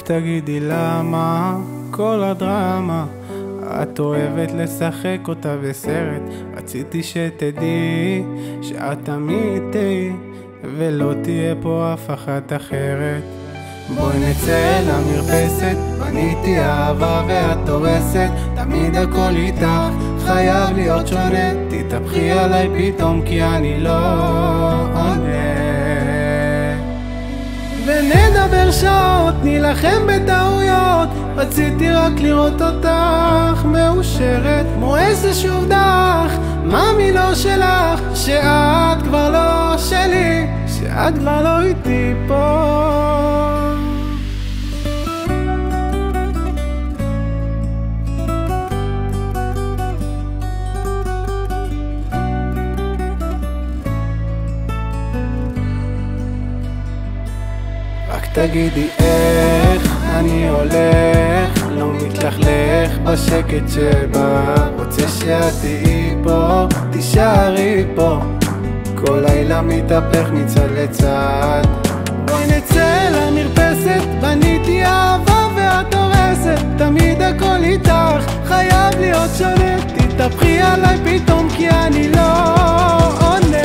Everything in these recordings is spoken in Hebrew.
תגידי למה כל הדרמה את אוהבת לשחק אותה בסרט. רציתי שתדעי שאת תמיד תהי ולא תהיה פה אף אחת אחרת. בואי נצא למרפסת, בניתי אהבה ואת הורסת. תמיד הכל איתך, חייב להיות שונה. תתהפכי עליי פתאום כי אני לא עונה. ונדבר שעות, נילחם בטעויות. רציתי רק לראות אותך מאושרת כמו איזה שוב דח. מאמי לא שלך, שאת כבר לא שלי, שאת כבר לא איתי פה. רק תגידי איך אני הולך, לא מתלכלך בשקט שבא. רוצה שאת תהיי פה, תישארי פה. כל לילה מתהפך מצד לצד. בואי נצא למרפסת, בניתי אהבה ואת הורסת. תמיד הכל איתך, חייב להיות שונה. תתהפכי עליי פתאום כי אני לא עונה.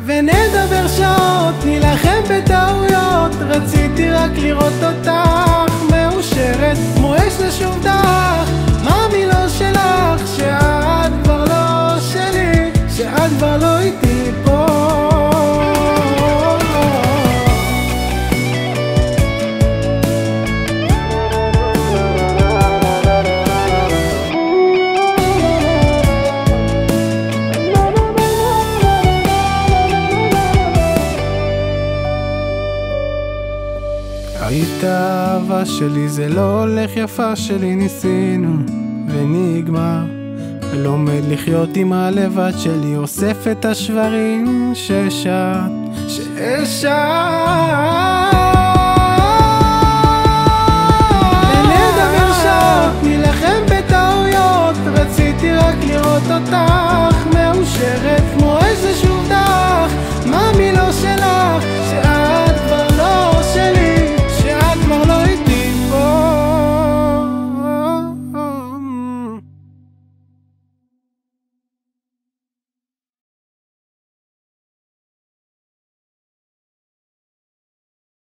ונדבר שעות, נילחם בטעויות. רציתי רק לראות אותך מאושרת כמו אש לשוב דח. מאמי לא שלך, שאת כבר לא שלי, שאת כבר לא איתי פה. היית אהבה שלי, זה לא הולך יפה שלי. ניסינו ונגמר. לומד לחיות עם הלבד שלי, אוסף את השברים ששעת. ונדבר שעות, נילחם בטעויות. רציתי רק לראות אותך